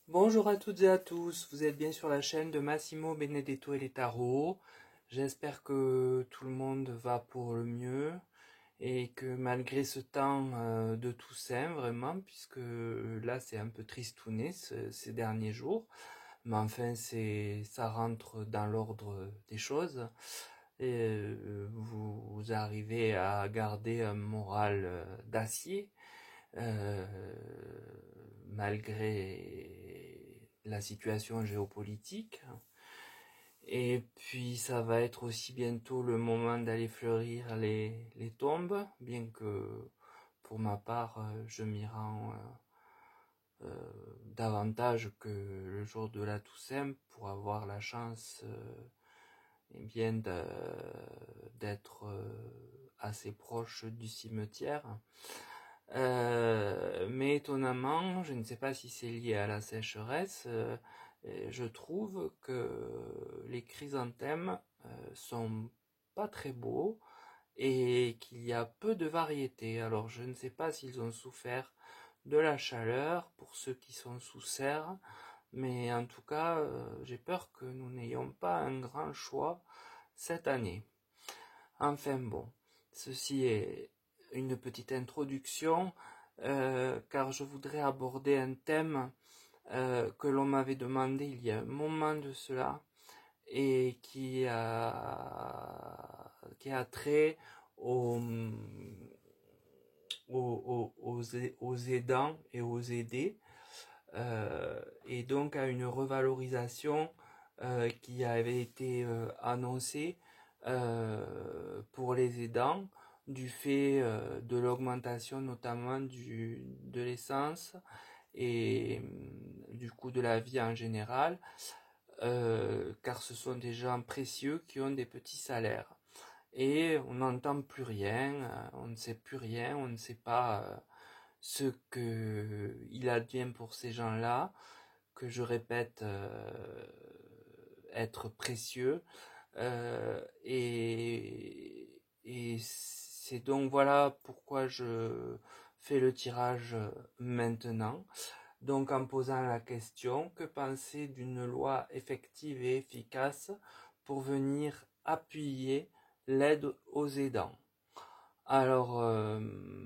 Bonjour à toutes et à tous, vous êtes bien sur la chaîne de Massimo Benedetto et les tarots. J'espère que tout le monde va pour le mieux et que malgré ce temps de Toussaint, vraiment, puisque là c'est un peu tristouné ces derniers jours, mais enfin ça rentre dans l'ordre des choses et vous arrivez à garder un moral d'acier euh, malgré la situation géopolitique. Et puis ça va être aussi bientôt le moment d'aller fleurir les tombes, bien que pour ma part je m'y rends davantage que le jour de la Toussaint pour avoir la chance eh bien d'être assez proche du cimetière. Mais étonnamment, je ne sais pas si c'est lié à la sécheresse, je trouve que les chrysanthèmes sont pas très beaux et qu'il y a peu de variétés. Alors je ne sais pas s'ils ont souffert de la chaleur pour ceux qui sont sous serre, mais en tout cas, j'ai peur que nous n'ayons pas un grand choix cette année. Enfin bon, ceci est une petite introduction, car je voudrais aborder un thème que l'on m'avait demandé il y a un moment de cela et qui a trait aux, aux aidants et aux aidés, et donc à une revalorisation qui avait été annoncée pour les aidants du fait de l'augmentation notamment de l'essence et du coût de la vie en général, car ce sont des gens précieux qui ont des petits salaires. Et on n'entend plus rien, on ne sait plus rien, on ne sait pas ce qu'il advient pour ces gens-là, que je répète être précieux. Et c'est donc voilà pourquoi je fais le tirage maintenant. Donc en posant la question, que penser d'une loi effective et efficace pour venir appuyer l'aide aux aidants? Alors,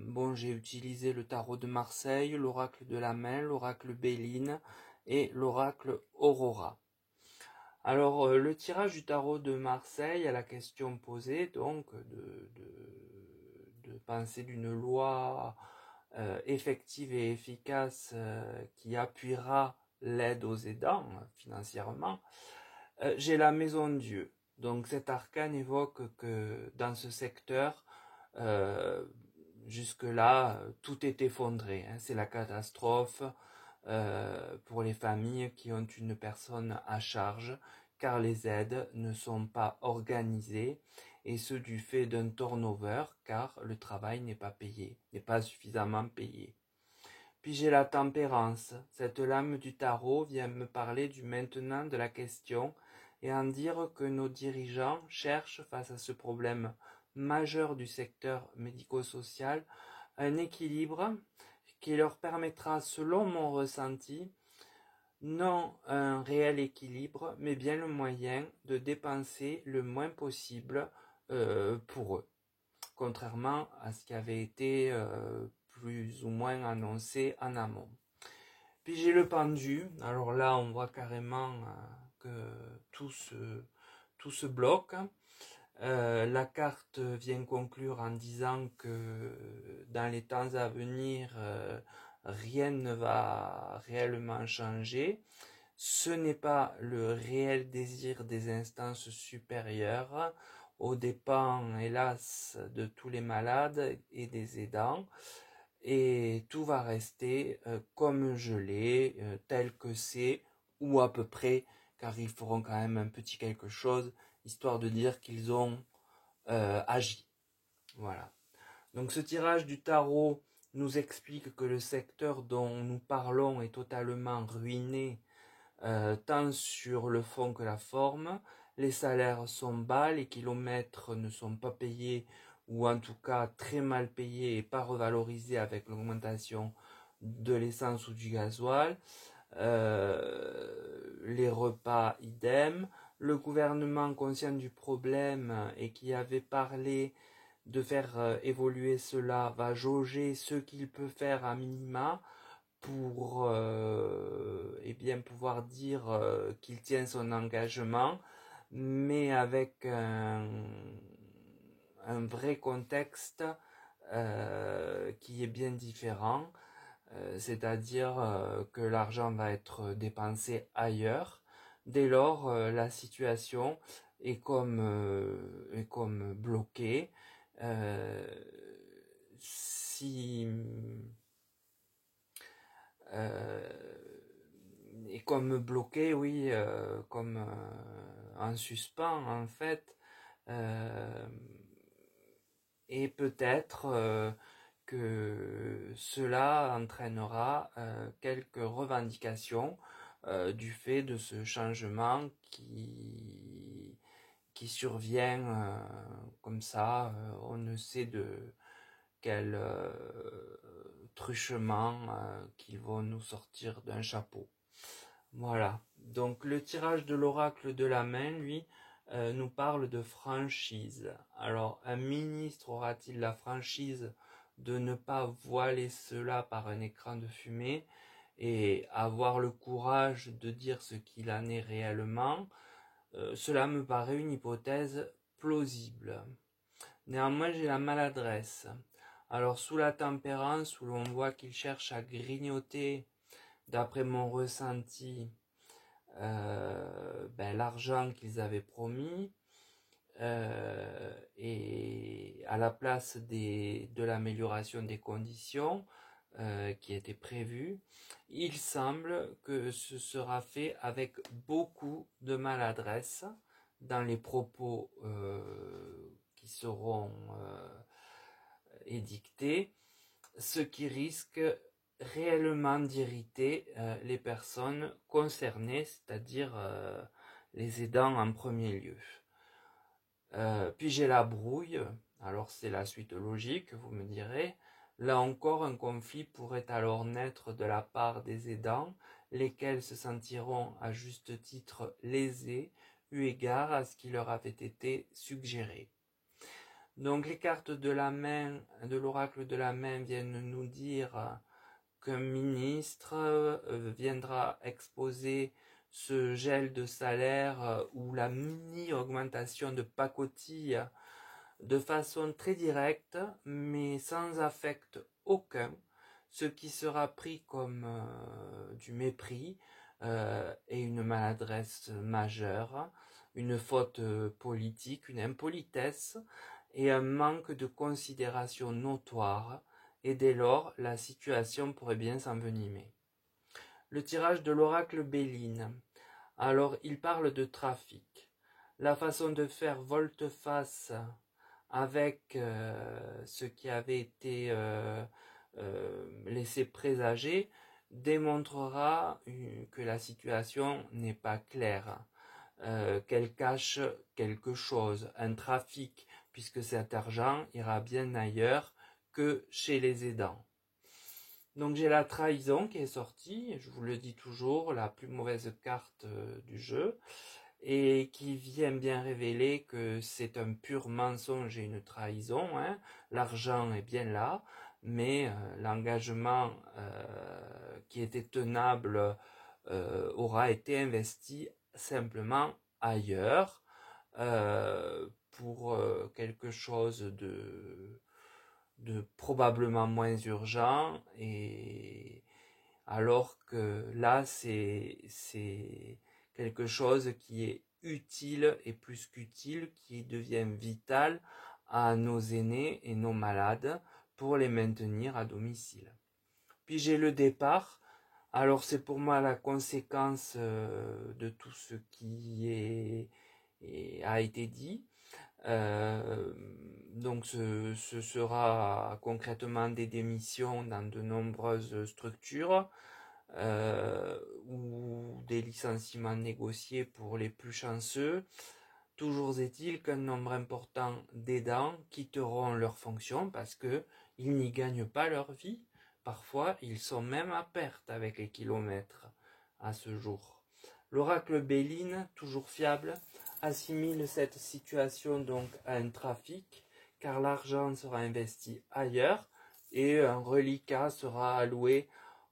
bon, j'ai utilisé le tarot de Marseille, l'oracle de la main, l'oracle Béline et l'oracle Aurora. Alors, le tirage du tarot de Marseille à la question posée, donc, de penser d'une loi effective et efficace qui appuiera l'aide aux aidants financièrement, j'ai la maison de Dieu. Donc cet arcane évoque que dans ce secteur, euh, jusque-là, tout est effondré. Hein. C'est la catastrophe pour les familles qui ont une personne à charge, car les aides ne sont pas organisées, et ce du fait d'un turnover, car le travail n'est pas payé, n'est pas suffisamment payé. Puis j'ai la tempérance. Cette lame du tarot vient me parler du maintenant de la question et en dire que nos dirigeants cherchent face à ce problème majeur du secteur médico-social un équilibre qui leur permettra, selon mon ressenti, non un réel équilibre, mais bien le moyen de dépenser le moins possible pour eux, contrairement à ce qui avait été plus ou moins annoncé en amont. Puis j'ai le pendu, alors là on voit carrément que tout se bloque. La carte vient conclure en disant que dans les temps à venir, rien ne va réellement changer. Ce n'est pas le réel désir des instances supérieures, aux dépens, hélas, de tous les malades et des aidants. Et tout va rester comme gelé, tel que c'est, ou à peu près, car ils feront quand même un petit quelque chose, histoire de dire qu'ils ont agi. Voilà. Donc ce tirage du tarot nous explique que le secteur dont nous parlons est totalement ruiné, tant sur le fond que la forme. Les salaires sont bas, les kilomètres ne sont pas payés, ou en tout cas très mal payés et pas revalorisés avec l'augmentation de l'essence ou du gasoil. Les repas, idem. Le gouvernement, conscient du problème et qui avait parlé de faire évoluer cela, va jauger ce qu'il peut faire à minima pour eh bien pouvoir dire qu'il tient son engagement, mais avec un vrai contexte qui est bien différent, c'est-à-dire que l'argent va être dépensé ailleurs. Dès lors, la situation est comme bloquée. Si euh, et comme bloqué, oui, comme en suspens en fait. Euh, et peut-être que cela entraînera quelques revendications du fait de ce changement qui survient comme ça, on ne sait de quel truchement qu'ils vont nous sortir d'un chapeau. Voilà. Donc le tirage de l'oracle de la main, lui, nous parle de franchise. Alors, un ministre aura-t-il la franchise de ne pas voiler cela par un écran de fumée et avoir le courage de dire ce qu'il en est réellement? Cela me paraît une hypothèse plausible. Néanmoins, j'ai la maladresse. Alors, sous la tempérance, où l'on voit qu'il cherche à grignoter, d'après mon ressenti, l'argent qu'ils avaient promis, et à la place de l'amélioration des conditions qui étaient prévues, il semble que ce sera fait avec beaucoup de maladresse dans les propos qui seront édictés, ce qui risque réellement d'irriter les personnes concernées, c'est-à-dire les aidants en premier lieu. Puis j'ai la brouille, alors c'est la suite logique, vous me direz. Là encore, un conflit pourrait alors naître de la part des aidants, lesquels se sentiront à juste titre lésés, eu égard à ce qui leur avait été suggéré. Donc les cartes de la main, de l'oracle de la main viennent nous dire qu'un ministre viendra exposer ce gel de salaire ou la mini-augmentation de pacotille de façon très directe, mais sans affect aucun, ce qui sera pris comme du mépris et une maladresse majeure, une faute politique, une impolitesse et un manque de considération notoire, et dès lors la situation pourrait bien s'envenimer. Le tirage de l'oracle Béline. Alors il parle de trafic. La façon de faire volte-face avec ce qui avait été laissé présager démontrera que la situation n'est pas claire, qu'elle cache quelque chose, un trafic, puisque cet argent ira bien ailleurs que chez les aidants. Donc j'ai la trahison qui est sortie, je vous le dis toujours, la plus mauvaise carte du jeu, et qui vient bien révéler que c'est un pur mensonge et une trahison. Hein. L'argent est bien là, mais l'engagement qui était tenable aura été investi simplement ailleurs pour quelque chose de probablement moins urgent, et alors que là c'est quelque chose qui est utile et plus qu'utile, qui devient vital à nos aînés et nos malades pour les maintenir à domicile. Puis j'ai le départ. Alors c'est pour moi la conséquence de tout ce qui a été dit. Donc ce sera concrètement des démissions dans de nombreuses structures ou des licenciements négociés pour les plus chanceux. Toujours est-il qu'un nombre important d'aidants quitteront leur fonction parce qu'ils n'y gagnent pas leur vie. Parfois, ils sont même à perte avec les kilomètres. à ce jour. L'oracle Béline, toujours fiable, assimile cette situation donc à un trafic, car l'argent sera investi ailleurs et un reliquat sera alloué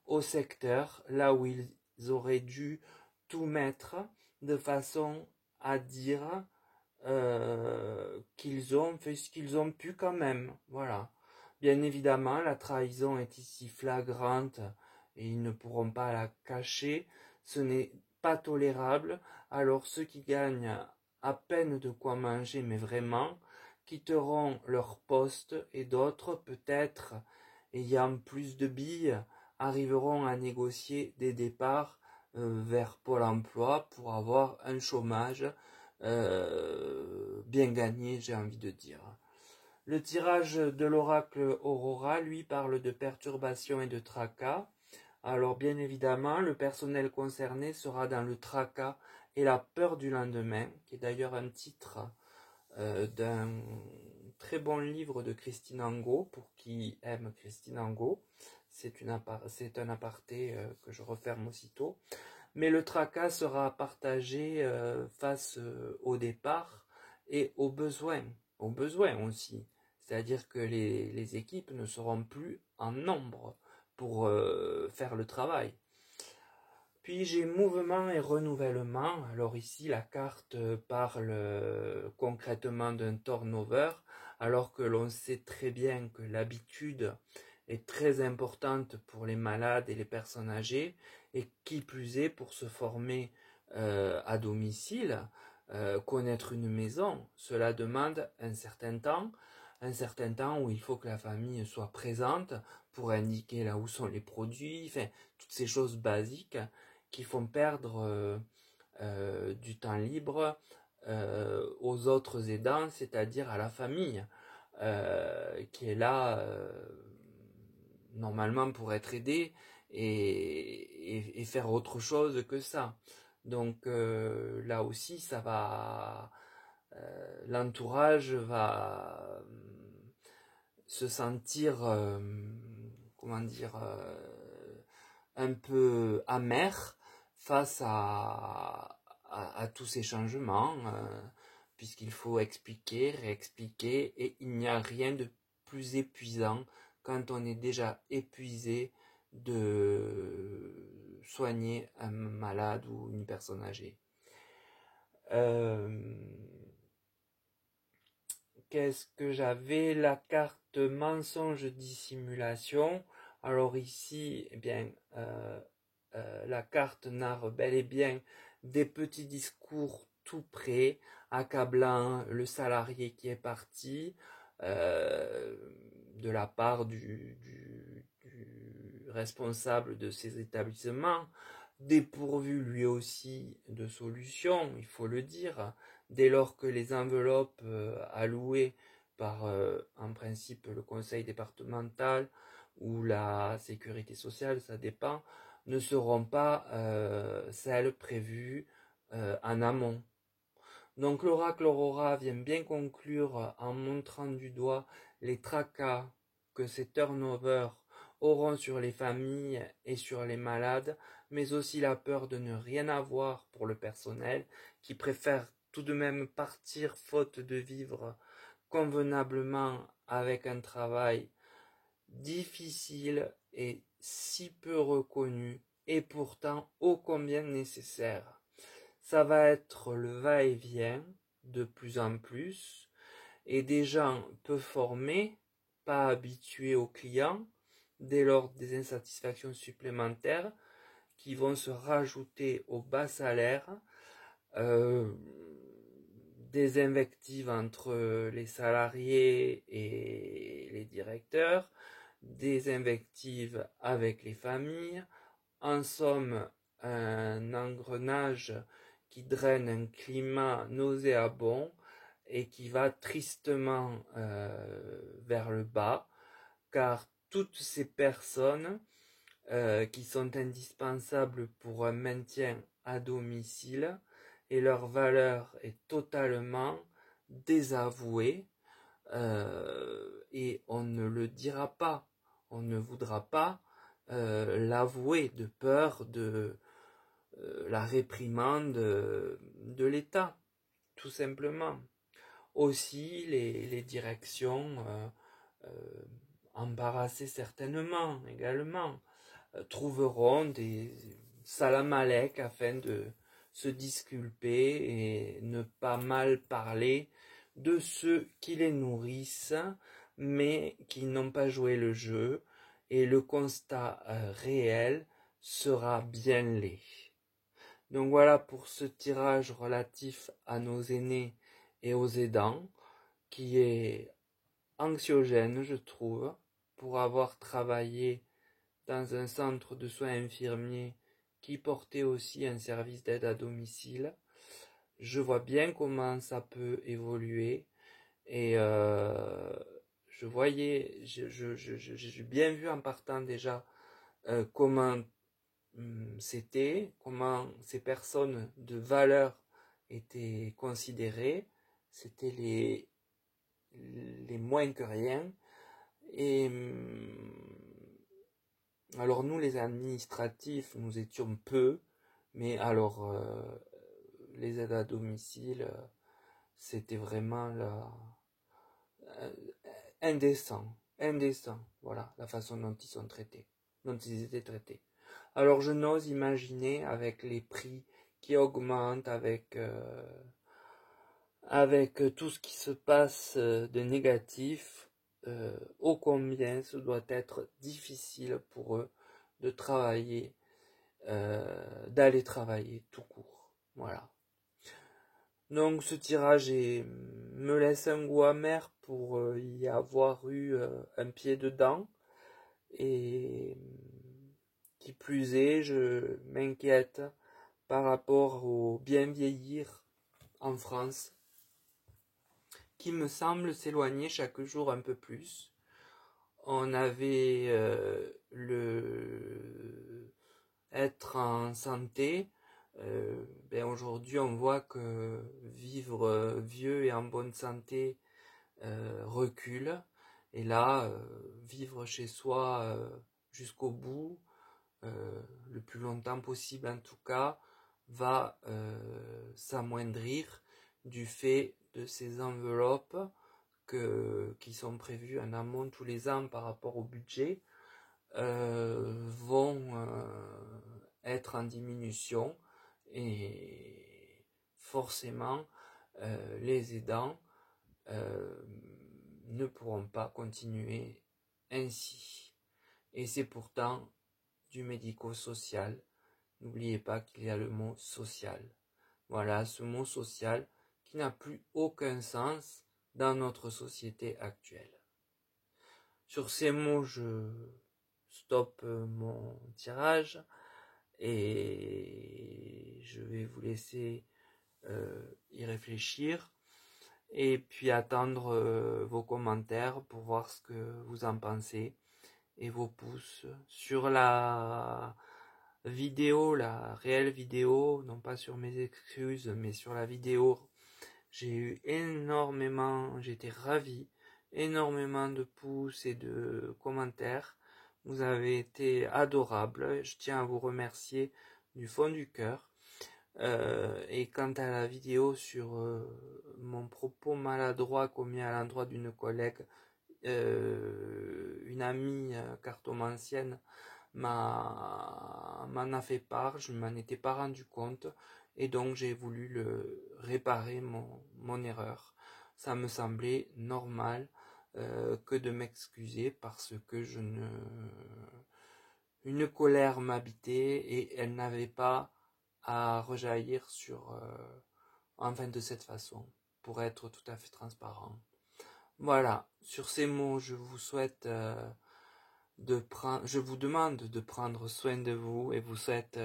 au secteur, là où ils auraient dû tout mettre, de façon à dire qu'ils ont fait ce qu'ils ont pu quand même. Voilà. Bien évidemment, la trahison est ici flagrante et ils ne pourront pas la cacher. Ce n'est pas tolérable. Alors ceux qui gagnent à peine de quoi manger, mais vraiment, quitteront leur poste et d'autres, peut-être ayant plus de billes, arriveront à négocier des départs vers Pôle emploi pour avoir un chômage bien gagné, j'ai envie de dire. Le tirage de l'oracle Aurora, lui, parle de perturbations et de tracas. Alors bien évidemment, le personnel concerné sera dans le tracas et la peur du lendemain, qui est d'ailleurs un titre d'un très bon livre de Christine Angot, pour qui aime Christine Angot. C'est un aparté que je referme aussitôt. Mais le tracas sera partagé face au départ et aux besoins aussi. C'est-à-dire que les équipes ne seront plus en nombre pour faire le travail. Puis j'ai mouvement et renouvellement. Alors ici, la carte parle concrètement d'un turnover, alors que l'on sait très bien que l'habitude est très importante pour les malades et les personnes âgées, et qui plus est pour se former à domicile, connaître une maison. Cela demande un certain temps où il faut que la famille soit présente pour indiquer là où sont les produits, enfin, toutes ces choses basiques qui font perdre du temps libre aux autres aidants, c'est-à-dire à la famille, qui est là normalement pour être aidée et faire autre chose que ça. Donc là aussi, ça va, l'entourage va se sentir, comment dire, un peu amer face à tous ces changements, puisqu'il faut expliquer, réexpliquer, et il n'y a rien de plus épuisant quand on est déjà épuisé de soigner un malade ou une personne âgée. Qu'est-ce que j'avais? La carte mensonge dissimulation. Alors ici, eh bien, la carte narre bel et bien des petits discours tout prêts, accablant le salarié qui est parti, de la part du responsable de ces établissements, dépourvu lui aussi de solutions, il faut le dire, dès lors que les enveloppes allouées par, en principe, le conseil départemental ou la sécurité sociale, ça dépend, ne seront pas celles prévues en amont. Donc l'oracle Aurora vient bien conclure en montrant du doigt les tracas que ces turnovers auront sur les familles et sur les malades, mais aussi la peur de ne rien avoir pour le personnel, qui préfère tout de même partir faute de vivre convenablement avec un travail difficile et si peu reconnu, et pourtant ô combien nécessaire. Ça va être le va-et-vient de plus en plus, et des gens peu formés, pas habitués aux clients, dès lors des insatisfactions supplémentaires qui vont se rajouter au bas salaire, des invectives entre les salariés et les directeurs, des invectives avec les familles, en somme un engrenage qui draine un climat nauséabond et qui va tristement vers le bas, car toutes ces personnes qui sont indispensables pour un maintien à domicile, et leur valeur est totalement désavouée, et on ne le dira pas, on ne voudra pas l'avouer de peur la réprimande de l'État, tout simplement. Aussi, les directions, embarrassées certainement également, trouveront des salamalek afin de se disculper et ne pas mal parler de ceux qui les nourrissent, mais qui n'ont pas joué le jeu, et le constat réel sera bien laid. Donc voilà pour ce tirage relatif à nos aînés et aux aidants, qui est anxiogène, je trouve, pour avoir travaillé dans un centre de soins infirmiers qui portait aussi un service d'aide à domicile. Je vois bien comment ça peut évoluer, et j'ai bien vu en partant déjà comment c'était, comment ces personnes de valeur étaient considérées. C'était les moins que rien. Et alors nous, les administratifs, nous étions peu, mais alors les aides à domicile, c'était vraiment indécent, voilà, la façon dont ils étaient traités. Alors je n'ose imaginer, avec les prix qui augmentent, avec tout ce qui se passe de négatif, ô combien ce doit être difficile pour eux de travailler, d'aller travailler tout court. Voilà. Donc ce tirage me laisse un goût amer pour y avoir eu un pied dedans, et qui plus est, je m'inquiète par rapport au bien vieillir en France, qui me semble s'éloigner chaque jour un peu plus. On avait le être en santé. Aujourd'hui, on voit que vivre vieux et en bonne santé recule. Et là, vivre chez soi jusqu'au bout, le plus longtemps possible en tout cas, va s'amoindrir du fait de ces enveloppes qui sont prévues en amont tous les ans par rapport au budget, vont être en diminution, et forcément les aidants ne pourront pas continuer ainsi. Et c'est pourtant du médico-social. N'oubliez pas qu'il y a le mot social. Voilà, ce mot social qui n'a plus aucun sens dans notre société actuelle. Sur ces mots, je stoppe mon tirage, et je vais vous laisser y réfléchir, et puis attendre vos commentaires pour voir ce que vous en pensez, et vos pouces sur la vidéo, la réelle vidéo, non pas sur mes excuses, mais sur la vidéo. J'ai eu j'étais ravi, énormément de pouces et de commentaires. Vous avez été adorables, je tiens à vous remercier du fond du cœur. Et quant à la vidéo sur mon propos maladroit commis à l'endroit d'une collègue, une amie cartomancienne m'en a fait part, je ne m'en étais pas rendu compte, et donc j'ai voulu réparer mon erreur. Ça me semblait normal que de m'excuser, parce que une colère m'habitait, et elle n'avait pas à rejaillir de cette façon, pour être tout à fait transparent. Voilà, sur ces mots, je vous souhaite je vous demande de prendre soin de vous, et vous souhaite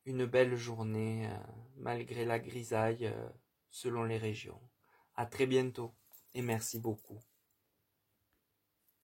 une belle journée malgré la grisaille selon les régions. À très bientôt, et merci beaucoup.